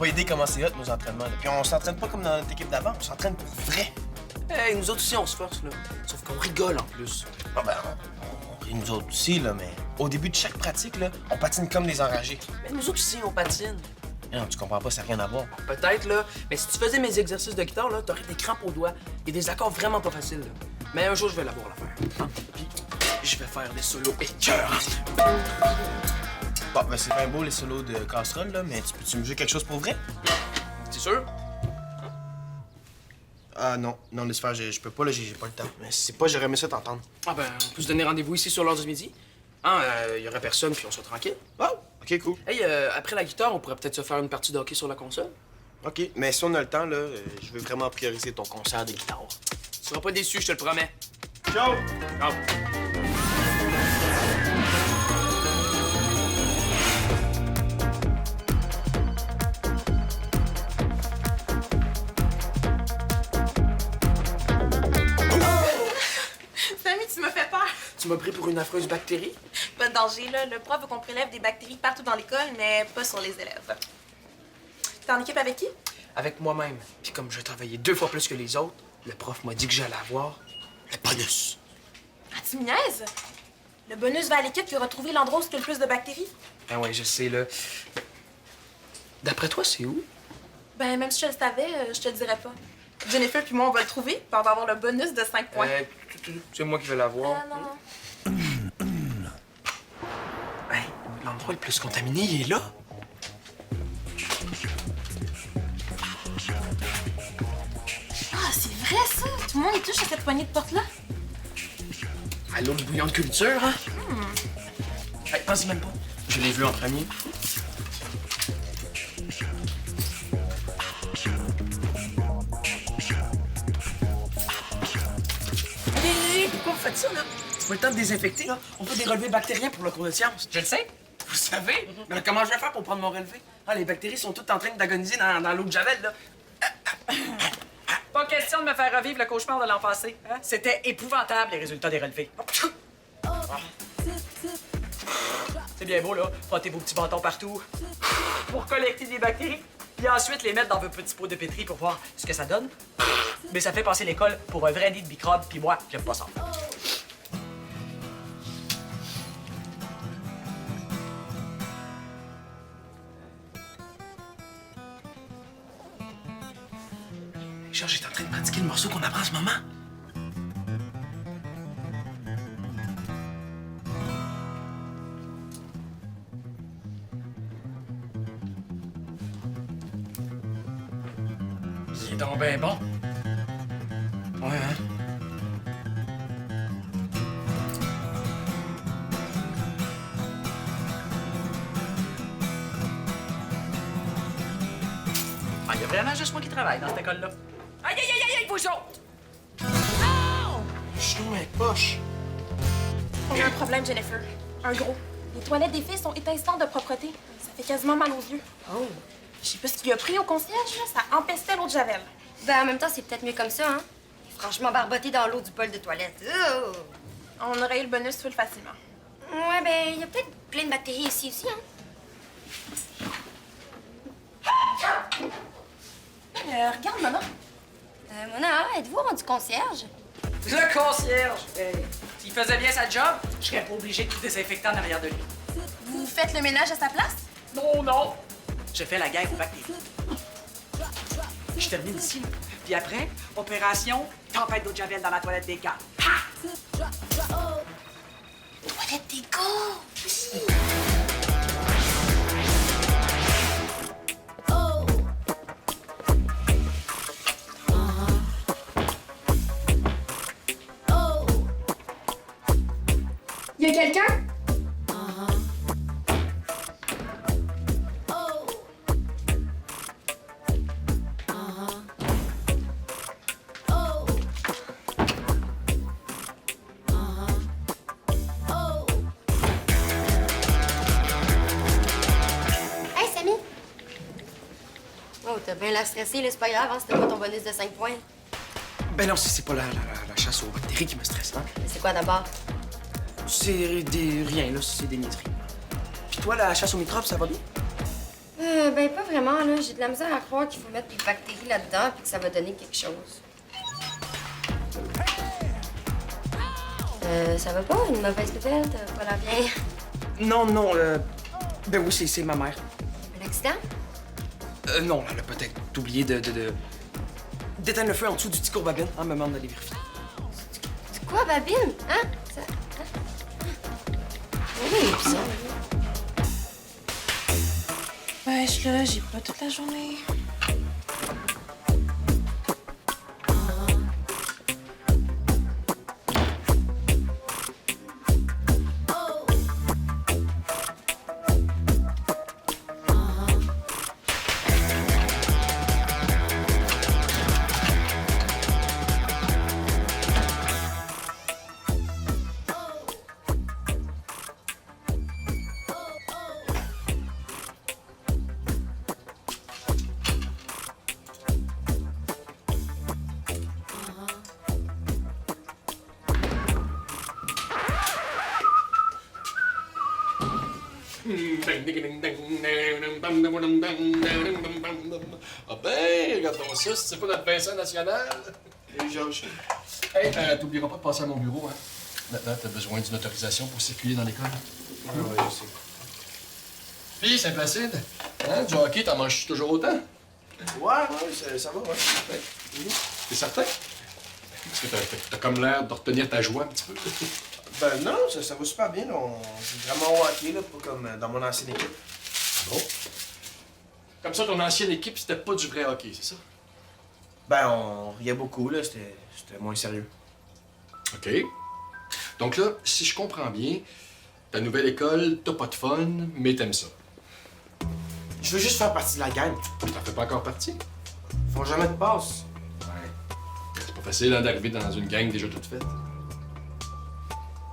pas idée comment c'est hot, nos entraînements. Là. Puis on s'entraîne pas comme dans notre équipe d'avant, on s'entraîne pour vrai. Hey, nous autres aussi, on se force, là. Sauf qu'on rigole, en plus. Ah ben, on rit nous autres aussi, là, mais au début de chaque pratique, là, on patine comme des enragés. Mais nous autres aussi, on patine. Non, tu comprends pas, ça n'a rien à voir. Peut-être, là. Mais si tu faisais mes exercices de guitare, là, t'aurais des crampes aux doigts et des accords vraiment pas faciles, là. Mais un jour, je vais l'avoir, l'affaire. Puis, je vais faire des solos écœurants. Bon, ben c'est bien beau, les solos de casserole, là, mais peux-tu me jouer quelque chose pour vrai? C'est sûr? Ah non, non, laisse faire, je peux pas, là, j'ai pas le temps. Mais c'est pas, j'aurais aimé ça t'entendre. Ah ben, on peut se donner rendez-vous ici sur l'heure du midi. Hein, y aurait personne, puis on serait tranquille. Oh, OK, cool. Hey, après la guitare, on pourrait peut-être se faire une partie de hockey sur la console. OK, mais si on a le temps, là, je veux vraiment prioriser ton concert de guitare. Tu seras pas déçu, je te le promets. Ciao! Ciao. Samy, tu m'as fait peur. Tu m'as pris pour une affreuse bactérie? Pas de danger, là. Le prof veut qu'on prélève des bactéries partout dans l'école, mais pas sur les élèves. T'es en équipe avec qui? Avec moi-même. Puis comme je travaillais 2 fois plus que les autres, le prof m'a dit que j'allais avoir le bonus. Ah, tu me niaises? Le bonus va à l'équipe qui aura trouvé l'endroit où il y a le plus de bactéries? Ben ouais, je sais, là. D'après toi, c'est où? Ben, même si je le savais, je te le dirais pas. Jennifer puis moi, on va le trouver, puis on va avoir le bonus de 5 points. C'est moi qui vais l'avoir. Ah, non. Hey, l'endroit le plus contaminé, il est là. Ah, c'est vrai, ça! Tout le monde y touche à cette poignée de porte-là? À l'eau de bouillon de culture, hein? Hey, pense-y même pas. Je l'ai vu en premier. Hey, pourquoi vous faites ça, là? C'est pas le temps de désinfecter, là. On fait des relevés bactériens pour le cours de sciences. Je le sais. Vous savez? Mais comment je vais faire pour prendre mon relevé? Ah, les bactéries sont toutes en train d'agoniser dans l'eau de Javel, là. Pas question de me faire revivre le cauchemar de l'an passé. Hein? C'était épouvantable, les résultats des relevés. C'est bien beau, là, frotter vos petits bâtons partout pour collecter des bactéries, puis ensuite les mettre dans vos petits pots de pétri pour voir ce que ça donne. Mais ça fait passer l'école pour un vrai nid de microbes, puis moi, j'aime pas ça. Georges est en train de pratiquer le morceau qu'on apprend en ce moment. Il est donc ben bon. Ouais, hein? Ah, il y a vraiment juste moi qui travaille dans cette école-là. Aïe, aïe, aïe, aïe, vous autres! Je suis tombé avec poche. On a un problème, Jennifer. Un gros. Les toilettes des filles sont étincelantes de propreté. Ça fait quasiment mal aux yeux. Oh. Je sais pas ce qu'il a pris au concierge, là. Ça empestait l'eau de Javel. Ben, en même temps, c'est peut-être mieux comme ça, hein? Franchement, barboter dans l'eau du bol de toilette. Oh. On aurait eu le bonus full facilement. Ouais, ben, il y a peut-être plein de bactéries ici aussi, hein? Regarde, maman. Mona, êtes-vous rendu concierge? Le concierge! Hey, s'il faisait bien sa job, je serais pas obligé de tout désinfecter en arrière de lui. Vous faites le ménage à sa place? Non, non! Je fais la guerre aux bactéries. Je termine ici. Puis après, opération tempête d'eau de Javel dans la toilette des gars. Toilette des gars! Y a quelqu'un? Hey, Samy! Oh, t'as bien l'air stressé, là, c'est pas grave, hein, c'était pas ton bonus de 5 points. Ben non, c'est pas la chasse aux bactéries qui me stresse, hein? C'est quoi d'abord? C'est rien, là, c'est des niaiseries. Puis toi, la chasse aux microbes, ça va bien? Ben, pas vraiment, là. J'ai de la misère à croire qu'il faut mettre des bactéries là-dedans puis que ça va donner quelque chose. Ça va pas? Une mauvaise nouvelle? T'as pas l'air bien? Non, non, ben oui, c'est ma mère. Un accident? Non, elle a peut-être oublié d'éteindre le feu en dessous du petit courbabine. Ah, maman, d'aller vérifier. C'est quoi, Babine? Hein? Ça... Hein? Oui, bizarre. Ouais, je suis là, j'ai pas toute la journée. Ah ben, regardons ça, c'est pas notre Vincent national. Hey, Georges. Hey, t'oublieras pas de passer à mon bureau, hein. Maintenant, t'as besoin d'une autorisation pour circuler dans l'école. Ah ouais, je sais. Puis, Saint-Placide, hein, du hockey, t'en manges toujours autant? Ouais, ça va, ouais. Ouais. T'es certain? Parce que t'as comme l'air de retenir ta joie un petit peu. Ben non, ça va super bien. Là. On joue vraiment au hockey, là, pas comme dans mon ancienne équipe. Bon. Comme ça, ton ancienne équipe, c'était pas du vrai hockey, c'est ça? Ben, on riait beaucoup, là. C'était moins sérieux. OK. Donc là, si je comprends bien, ta nouvelle école, t'as pas de fun, mais t'aimes ça. Je veux juste faire partie de la gang. T'en fais pas encore partie? Ils font jamais de passe. Ouais. C'est pas facile hein, d'arriver dans une gang déjà toute faite.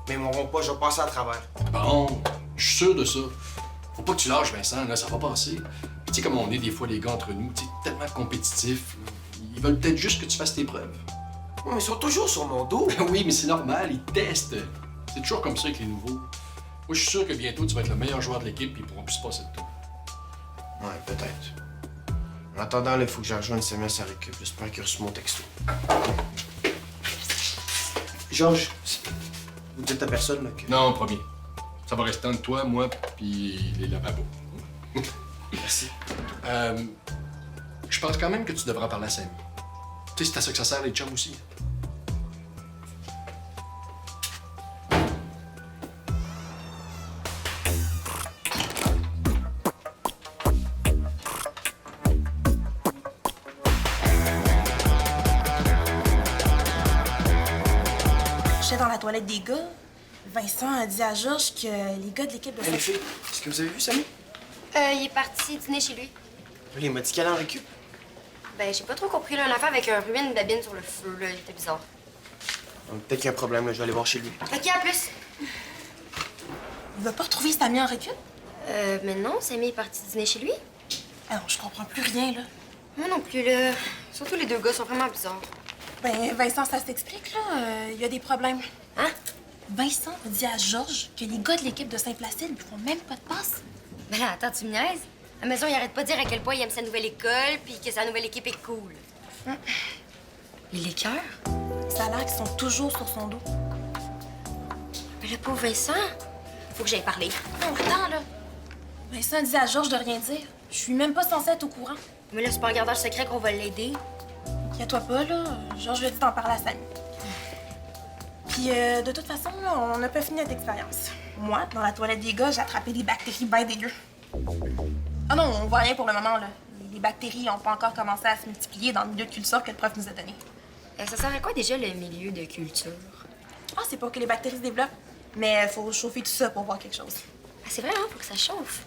Mais ils m'auront pas, je vais passer à travers. Bon, je suis sûr de ça. Faut pas que tu lâches, Vincent, là, ça va passer. Puis tu sais, comme on est des fois les gars entre nous, tu sais, tellement compétitifs, ils veulent peut-être juste que tu fasses tes preuves. Ouais, mais ils sont toujours sur mon dos. Oui, mais c'est normal, ils testent. C'est toujours comme ça avec les nouveaux. Moi, je suis sûr que bientôt, tu vas être le meilleur joueur de l'équipe puis ils pourront plus se passer de toi. Ouais, peut-être. En attendant, il faut que je rejoigne Samuel sa récup. J'espère qu'il a reçu mon texto. Georges, vous dites à personne là, que... Non, promis. Ça va rester entre toi, moi, puis les lavabos. Merci. Je pense quand même que tu devras parler à Sammy. Tu sais, c'est à ça que ça sert, les chums aussi. J'étais dans la toilette des gars. Vincent a dit à Georges que les gars de l'équipe de Hey, les filles, est-ce que vous avez vu Samy? Il est parti dîner chez lui. Oui, il m'a dit qu'elle allait en récup. Ben, j'ai pas trop compris, là, une affaire avec un ruban de babine sur le feu, là. Il était bizarre. Donc, peut-être qu'il y a un problème, là. Je vais aller voir chez lui. OK, à plus. Il va pas retrouver Sammy en récup? Mais non, Sammy est parti dîner chez lui. Ah non, je comprends plus rien, là. Moi non plus, là. Surtout les deux gars sont vraiment bizarres. Ben, Vincent, ça s'explique, là. Il y a des problèmes. Hein? Vincent a dit à Georges que les gars de l'équipe de Saint-Placide ne font même pas de passe. Ben là, attends, tu me niaises? À la maison, il arrête pas de dire à quel point il aime sa nouvelle école puis que sa nouvelle équipe est cool. Les liqueurs? Ça a l'air qu'ils sont toujours sur son dos. Mais le pauvre Vincent, faut que j'aille parler. Non, attends, là. Vincent a dit à Georges de rien dire. Je suis même pas censée être au courant. Mais là, c'est pas en gardant le secret qu'on va l'aider. Inquiète-toi pas, là. Georges lui a dit d'en parler à Sammy. Puis, de toute façon, là, on n'a pas fini notre expérience. Moi, dans la toilette des gars, j'ai attrapé des bactéries bien dégueu. Ah non, on voit rien pour le moment, là. Les bactéries n'ont pas encore commencé à se multiplier dans le milieu de culture que le prof nous a donné. Ça sert à quoi déjà le milieu de culture? Ah, c'est pas que les bactéries se développent, mais faut chauffer tout ça pour voir quelque chose. Ah, c'est vrai, hein? Faut que ça chauffe.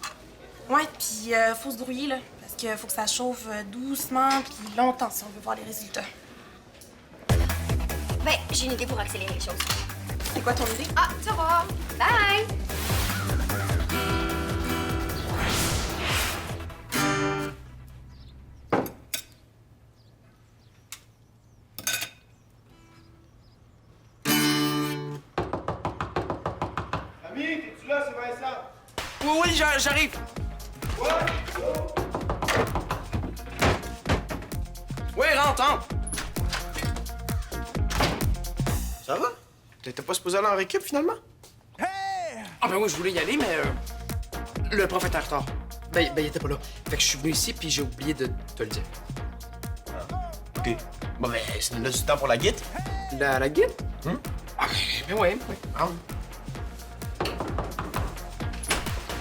Ouais, puis faut se grouiller, là. Parce que faut que ça chauffe doucement puis longtemps si on veut voir les résultats. Ben, j'ai une idée pour accélérer les choses. C'est quoi ton idée? Ah, tu vas. Bye! Ami, t'es-tu là? C'est Vincent. Oui, j'arrive. Ouais? Ouais, rentre. Ça va? T'étais pas supposé aller en récup, finalement? Ah ben oui, je voulais y aller, mais le prof était en retard. Ben, il était pas là. Fait que je suis venu ici, puis j'ai oublié de te le dire. OK. Bon, ben, c'est là du temps pour la guide. La guide? Hum? Ah, ben ouais. Ah.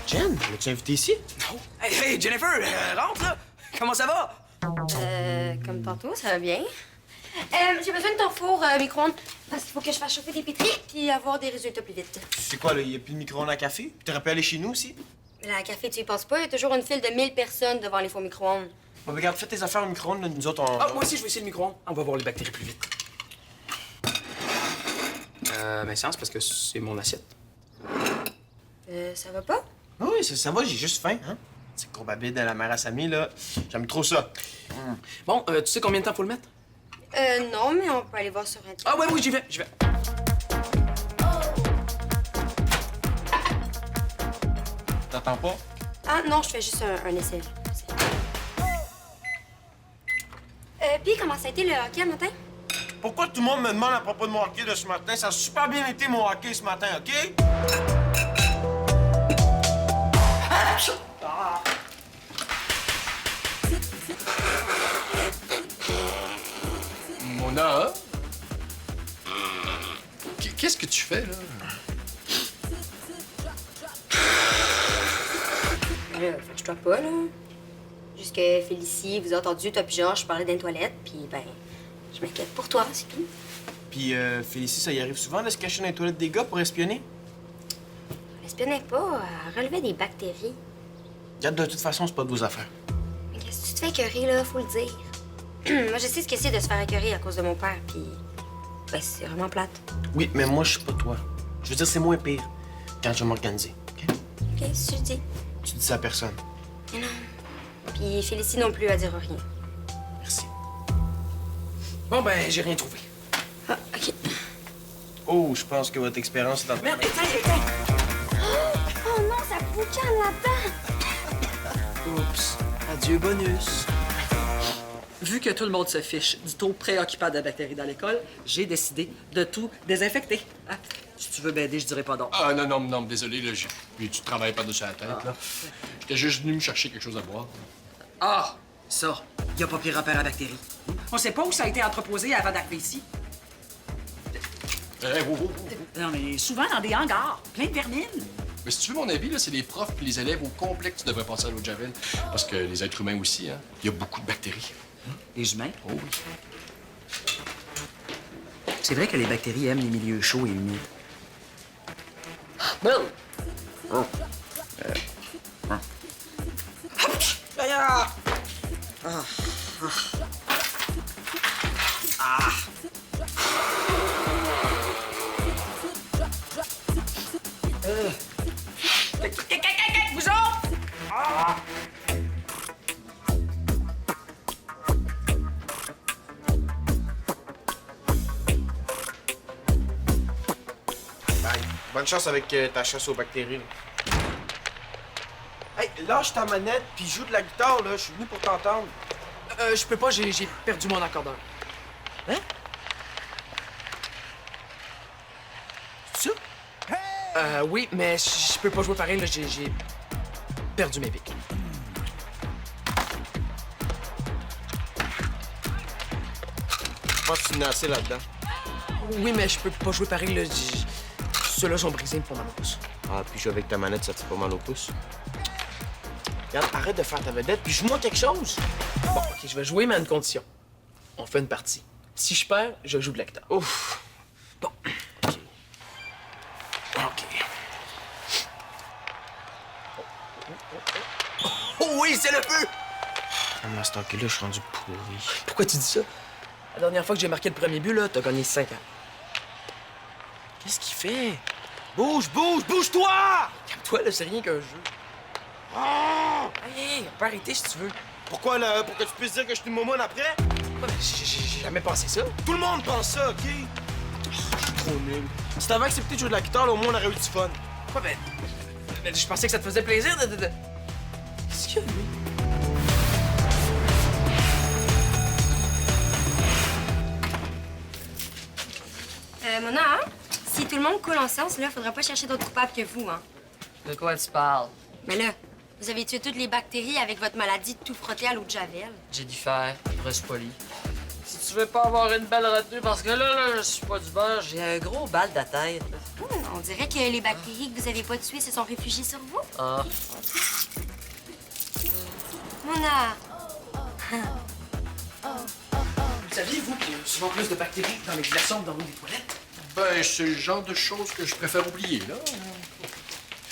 Jen, l'as-tu invité ici? Non. Hey, Jennifer, rentre, là. Comment ça va? Comme tantôt, ça va bien. J'ai besoin de ton four micro-ondes parce qu'il faut que je fasse chauffer des pétris puis avoir des résultats plus vite. C'est quoi, là? Y a plus de micro-ondes à café? Puis t'aurais pu aller chez nous aussi? Là, à café, tu y penses pas? Il y a toujours une file de 1000 personnes devant les fours micro-ondes. Bon, ben, regarde, fais tes affaires au micro-ondes, là, nous autres, on... Ah, moi aussi, je vais essayer le micro-ondes. On va voir les bactéries plus vite. Ben, c'est parce que c'est mon assiette. Ça va pas? Ah oui, ça va, j'ai juste faim, hein? C'est courbabide à la mère à Samy, là. J'aime trop ça. Bon, tu sais combien de temps faut le mettre? Non, mais on peut aller voir sur Internet. Ah, ouais, oui, j'y vais. T'entends pas? Ah, non, je fais juste un essai. Puis, comment ça a été le hockey le matin? Pourquoi tout le monde me demande à propos de mon hockey de ce matin? Ça a super bien été, mon hockey, ce matin, OK? Mona? Qu'est-ce que tu fais, là? Fâche-toi pas, là. Juste que Félicie vous a entendu, toi puis Georges, parler d'une toilette, puis ben, je m'inquiète pour toi, c'est tout. Puis, Félicie, ça y arrive souvent de se cacher dans les toilettes des gars pour espionner? Elle espionnait pas, elle relevait des bactéries. Regarde, de toute façon, c'est pas de vos affaires. Mais qu'est-ce que tu te fais écœurer, là, faut le dire. Moi, je sais ce que c'est de se faire écœurer à cause de mon père, puis ben, c'est vraiment plate. Oui, mais moi, je suis pas toi. Je veux dire, c'est moins pire quand je vais m'organiser, OK? OK, si tu dis. Tu dis ça à personne. Mais non. Puis Félicie non plus, elle dira rien. Merci. Bon, ben, j'ai rien trouvé. Ah, OK. Oh, je pense que votre expérience est en train Merde, de... éteins! Oh non, ça boucane là-dedans! Oups. Adieu, bonus. Vu que tout le monde se fiche du taux préoccupant de bactéries dans l'école, j'ai décidé de tout désinfecter. Hein? Si tu veux m'aider, je dirais pas non. Ah, non, désolé, là, puis tu travailles par-dessus la tête, là. J'étais juste venu me chercher quelque chose à boire. Ah, ça, y a pas pire repère à bactéries. On sait pas où ça a été entreposé avant d'arriver ici. Non, mais souvent dans des hangars, plein de vermine. Mais si tu veux mon avis, là, c'est les profs et les élèves au complet que tu devrais passer à l'eau de Javel. Parce que les êtres humains aussi, hein, il y a beaucoup de bactéries. Les humains? Oh oui. C'est vrai que les bactéries aiment les milieux chauds et humides. Vous autres? Bye. Bonne chance avec ta chasse aux bactéries, là. Hey, lâche ta manette puis joue de la guitare, là. Je suis venu pour t'entendre. Je peux pas, j'ai perdu mon accordeur. Hein? C'est ça? Oui, mais je peux pas jouer pareil, là, j'ai perdu mes pics. Je pense que tu n'as assez là-dedans. Oui, mais je peux pas jouer pareil, là, ceux-là sont brisés, ils me font mal au pouce. Ah, puis jouer avec ta manette, ça te fait pas mal au pouce. Regarde, arrête de faire ta vedette, puis joue-moi quelque chose. Bon, OK, je vais jouer, mais à une condition. On fait une partie. Si je perds, je joue de la guitare. Ouf. Bon. OK. Oh oui, c'est le feu! Comme la stock là, je suis rendu pourri. Pourquoi tu dis ça? La dernière fois que j'ai marqué le premier but, là, t'as gagné 5 ans. Qu'est-ce qu'il fait? Bouge-toi! Calme-toi, là, c'est rien qu'un jeu. Ah! Hey, on peut arrêter si tu veux. Pourquoi, là? Pour que tu puisses dire que je suis une momoune après? Ouais, mais j'ai jamais pensé ça. Tout le monde pense ça, OK? Je suis trop nul. Si t'avais accepté de jouer de la guitare, là, au moins, on aurait eu du fun. Ouais, mais je pensais que ça te faisait plaisir de... Qu'est-ce qu'il y a, lui? Mona, hein? Si tout le monde coule en sciences, là, faudrait pas chercher d'autres coupables que vous, hein? De quoi tu parles? Mais là, vous avez tué toutes les bactéries avec votre maladie de tout frotter à l'eau de Javel. J'ai dû faire, reste poli. Si tu veux pas avoir une belle retenue, parce que là, je suis pas du beurre, j'ai un gros bal de la tête. On dirait que les bactéries que vous avez pas tuées se sont réfugiées sur vous. Ah. Mona! Vous saviez, vous, qu'il y a souvent plus de bactéries dans les glaçons que dans l'eau des toilettes? Ben, c'est le genre de choses que je préfère oublier, là.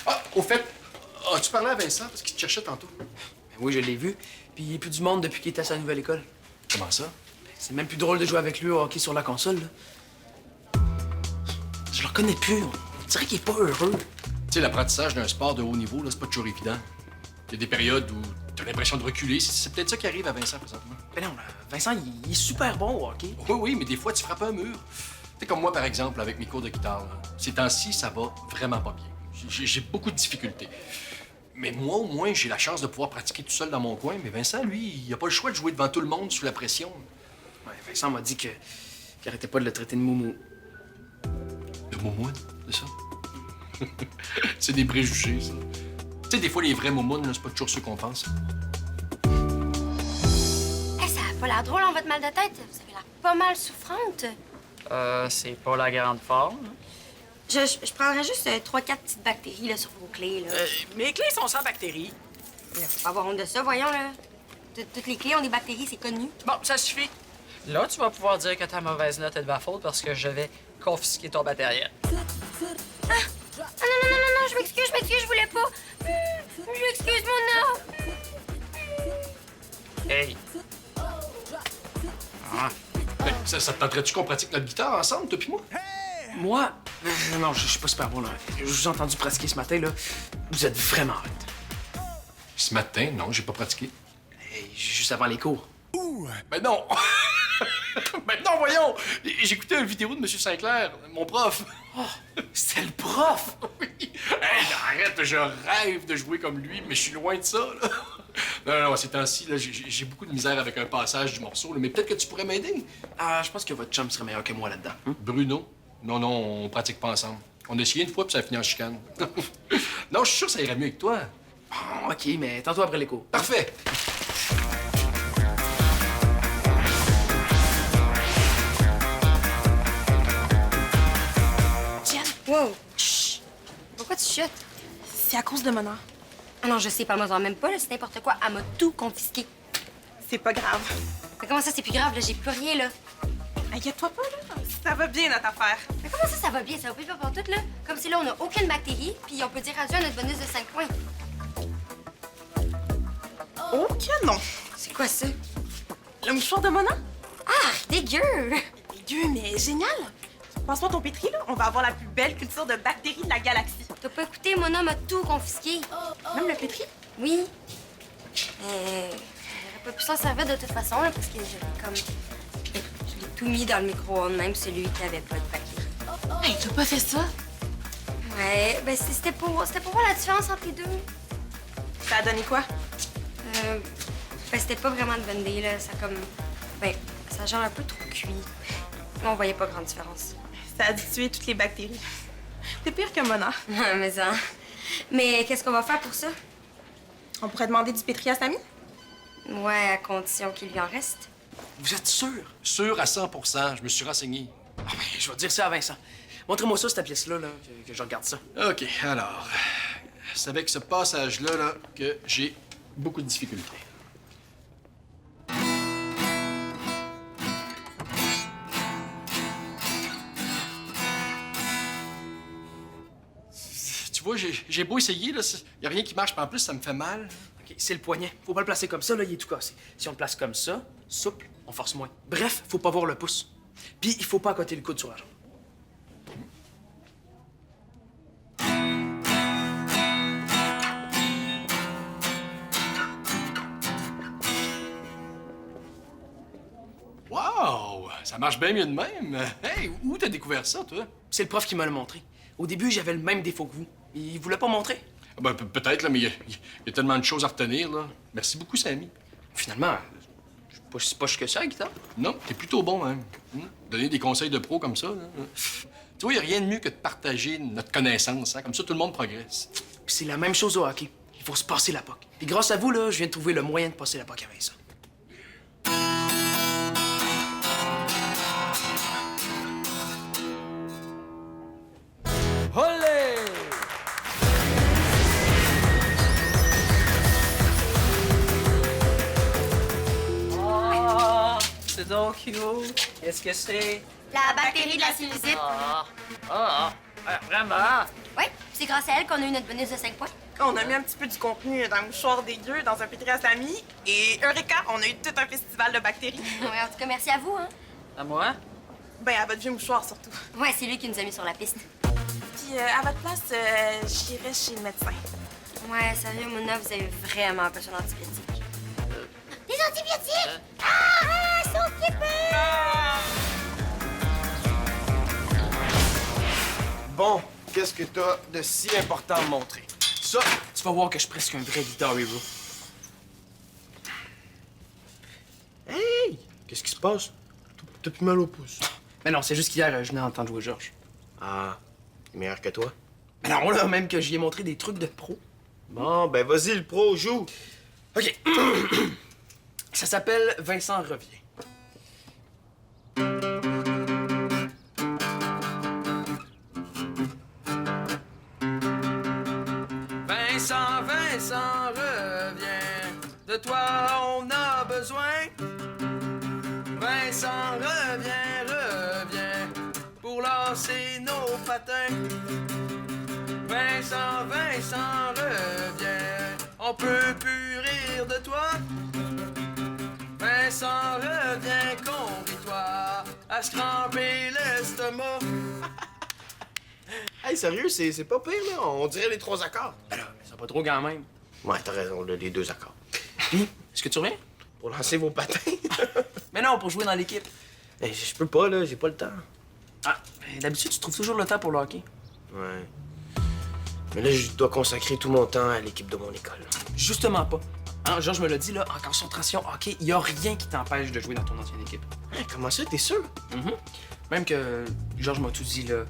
Ah, au fait, as-tu parlé à Vincent parce qu'il te cherchait tantôt? Ben oui, je l'ai vu. Puis il n'y a plus du monde depuis qu'il était à sa nouvelle école. Comment ça? C'est même plus drôle de jouer avec lui au hockey sur la console, là. Je le reconnais plus. On dirait qu'il est pas heureux. Tu sais, l'apprentissage d'un sport de haut niveau, là, c'est pas toujours évident. Il y a des périodes où t'as l'impression de reculer. C'est peut-être ça qui arrive à Vincent présentement. Ben non, là, Vincent, il est super bon au hockey. Oui, mais des fois, tu frappes un mur. Tu sais, comme moi, par exemple, avec mes cours de guitare, là. Ces temps-ci, ça va vraiment pas bien. J'ai beaucoup de difficultés. Mais moi, au moins, j'ai la chance de pouvoir pratiquer tout seul dans mon coin. Mais Vincent, lui, il a pas le choix de jouer devant tout le monde sous la pression. Ouais, Vincent m'a dit qu'il arrêtait pas de le traiter de moumou. De moumoune, c'est ça? C'est des préjugés, ça. Tu sais, des fois, les vrais moumounes, là, c'est pas toujours ceux qu'on pense. Eh, ça a pas l'air drôle, en votre mal de tête. Vous avez l'air pas mal souffrante. C'est pas la grande forme. Je prendrais juste 3-4 petites bactéries là, sur vos clés. Là. Mes clés sont sans bactéries. Là, faut pas avoir honte de ça, voyons. Là. Toutes les clés ont des bactéries, c'est connu. Bon, ça suffit. Là, tu vas pouvoir dire que ta mauvaise note est de ma faute parce que je vais confisquer ton matériel. Ah, non, je m'excuse, je voulais pas. Je m'excuse, Mona. Hey. Ben, ça te tenterait-tu qu'on pratique notre guitare ensemble, toi pis moi? Moi? Non, je suis pas super bon, là. Je vous ai entendu pratiquer ce matin, là. Vous êtes vraiment hot. Ce matin, non, j'ai pas pratiqué. Hey, juste avant les cours. Ben non! Ben non, voyons! J'écoutais une vidéo de M. Sinclair, mon prof. C'était le prof! Oui! Hey, arrête, je rêve de jouer comme lui, mais je suis loin de ça, là. Non, ces temps-ci, là, j'ai beaucoup de misère avec un passage du morceau, là, mais peut-être que tu pourrais m'aider. Ah, je pense que votre chum serait meilleur que moi là-dedans. Hein? Bruno? Non, on pratique pas ensemble. On a essayé une fois, puis ça a fini en chicane. Non, je suis sûr que ça irait mieux avec toi. Bon, OK, mais tantôt après les cours. Parfait! Diane, Wow. Chut. Pourquoi tu chutes? c'est à cause de Mona. Ah non, je sais, parle-moi-en même pas, là, c'est n'importe quoi. Elle m'a tout confisqué. C'est pas grave. Mais comment ça, c'est plus grave, là? J'ai plus rien, là. Inquiète-toi pas, là. Ça va bien, notre affaire. Mais comment ça va bien? Ça va plus pas tout, là? Comme si là, on n'a aucune bactérie, puis on peut dire adieu à notre bonus de 5 points. Ok, non. C'est quoi ça? Le mouchoir de Mona? Ah, dégueu! Dieu, mais génial. Passe-moi ton pétri, là. On va avoir la plus belle culture de bactéries de la galaxie. T'as pas écouté, mon homme a tout confisqué. Même le pétri? Oui. J'aurais pas pu s'en servir de toute façon, là, parce que j'avais comme... Je l'ai tout mis dans le micro-ondes, même celui qui avait pas de bactéries. Hey, t'as pas fait ça? Ouais, ben c'était pour voir la différence entre les deux. Ça a donné quoi? Ben c'était pas vraiment de bonne idée, là. Ça comme... Ben, ça a genre un peu trop cuit. Là, on voyait pas grande différence. Ça a dû tuer toutes les bactéries. T'es pire que Mona. Mais ça... Mais qu'est-ce qu'on va faire pour ça? On pourrait demander du pétri à Samy? Ouais, à condition qu'il lui en reste. Vous êtes sûr? Sûr à 100%, je me suis renseigné. Ah, ben, je vais dire ça à Vincent. Montrez-moi ça, cette pièce-là, là, que je regarde ça. OK, alors... C'est avec ce passage-là là, que j'ai beaucoup de difficultés. Tu vois, j'ai beau essayer, là, y a rien qui marche, puis en plus, ça me fait mal. OK, c'est le poignet. Faut pas le placer comme ça, là, il est tout cassé. Si on le place comme ça, souple, on force moins. Bref, faut pas voir le pouce. Puis, il faut pas accoter le coude sur la jambe. Wow! Ça marche bien mieux de même. Hey, où t'as découvert ça, toi? C'est le prof qui m'a le montré. Au début, j'avais le même défaut que vous. Il voulait pas montrer. Ah ben, peut-être, là, mais il y a tellement de choses à retenir, là. Merci beaucoup, Samy. Finalement, Je suis pas si poche que ça, la guitare. Non, t'es plutôt bon, même. Donner des conseils de pro comme ça, là. Tu vois, il a rien de mieux que de partager notre connaissance, hein? Comme ça, tout le monde progresse. Puis c'est la même chose au hockey. Il faut se passer la puck. Puis grâce à vous, là, je viens de trouver le moyen de passer la puck à Vincent. Olé! Ah, c'est donc cute. Qu'est-ce que c'est? La bactérie de la sinusite. Vraiment? Oui, c'est grâce à elle qu'on a eu notre bonus de 5 points. On a mis un petit peu du contenu dans le mouchoir dégueu, dans un pétri à Samy. Et Eureka, on a eu tout un festival de bactéries. Ouais, en tout cas, merci à vous, hein. À moi? Ben, à votre vieux mouchoir, surtout. Ouais, c'est lui qui nous a mis sur la piste. Puis, à votre place, j'irai chez le médecin. Ouais, sérieux, Mona, vous avez vraiment besoin d'antibiotiques. Des antibiotiques? Ah, s'occuper! Bon, qu'est-ce que t'as de si important à me montrer? Ça, tu vas voir que je suis presque un vrai guitar hero. Hey! Qu'est-ce qui se passe? T'as plus mal au pouce. Mais non, c'est juste qu'hier, je venais d'entendre jouer Georges. Ah, il est meilleur que toi? Mais non, là, même que j'y ai montré des trucs de pro. Bon, ben vas-y, le pro, joue! OK. Ça s'appelle Vincent revient. Vincent, Vincent revient. De toi, on a besoin. Vincent revient, revient. Pour lancer nos patins. Vincent, Vincent revient. On peut plus rire de toi. Vincent revient, qu'on rit toi. À se cramper l'estomac. Hey, sérieux, c'est pas pire, là. On dirait les 3 accords. Ben là, mais c'est pas trop quand même. Ouais, t'as raison, là, les 2 accords. Puis, est-ce que tu reviens? Pour lancer vos patins. Mais non, pour jouer dans l'équipe. Hey, je peux pas, là, j'ai pas le temps. Ah, ben, d'habitude, tu trouves toujours le temps pour le hockey. Ouais. Mais là, je dois consacrer tout mon temps à l'équipe de mon école. Justement pas. Hein, Georges me l'a dit, là, en concentration hockey, il y a rien qui t'empêche de jouer dans ton ancienne équipe. Hey, comment ça, t'es sûr? Même que Georges m'a tout dit, là.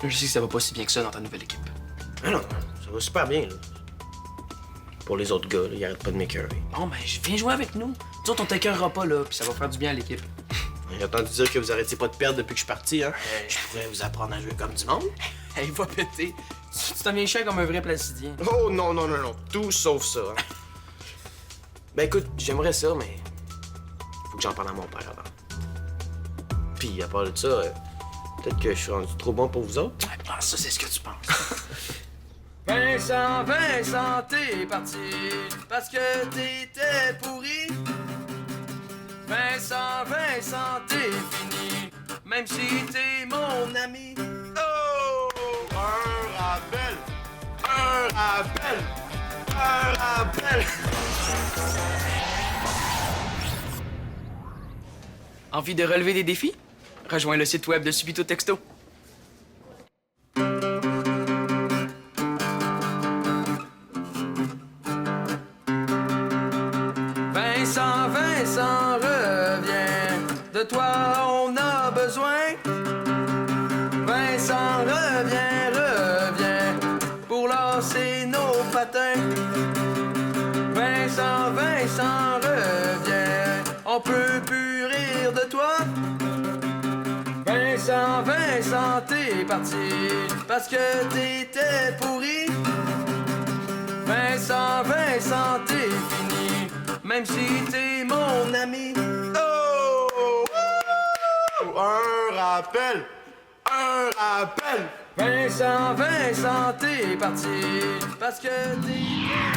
Je sais que ça va pas si bien que ça dans ta nouvelle équipe. Ah non, ça va super bien, là. Pour les autres gars, là, ils arrêtent pas de m'écœurer. Bon, ben, viens jouer avec nous. Nous autres, on t'écœurera pas, là, puis ça va faire du bien à l'équipe. J'ai entendu dire que vous arrêtiez pas de perdre depuis que je suis parti, hein? Je pourrais vous apprendre à jouer comme du monde. Hey, va péter. Tu t'en viens cher comme un vrai placidien. Oh non, non, non, non. Tout sauf ça. Hein. Ben écoute, j'aimerais ça, mais faut que j'en parle à mon père avant. Puis à part de ça, peut-être que je suis rendu trop bon pour vous autres. Ah, ça, c'est ce que tu penses. Vincent, Vincent, t'es parti parce que t'étais pourri. Vincent, Vincent, t'es fini, même si t'es mon ami. Oh! Un rappel! Un rappel! Un rappel! Envie de relever des défis? Rejoins le site web de Subito Texto. Vincent, Vincent revient. De toi, on a besoin. Vincent revient, revient. Pour lancer nos patins. Vincent, Vincent revient. On peut plus rire de toi. Vincent, Vincent, t'es parti parce que t'étais pourri. Vincent, Vincent, t'es fini, même si t'es mon ami. Oh! Wouh! Un rappel! Un rappel! Vincent, Vincent, t'es parti parce que t'étais...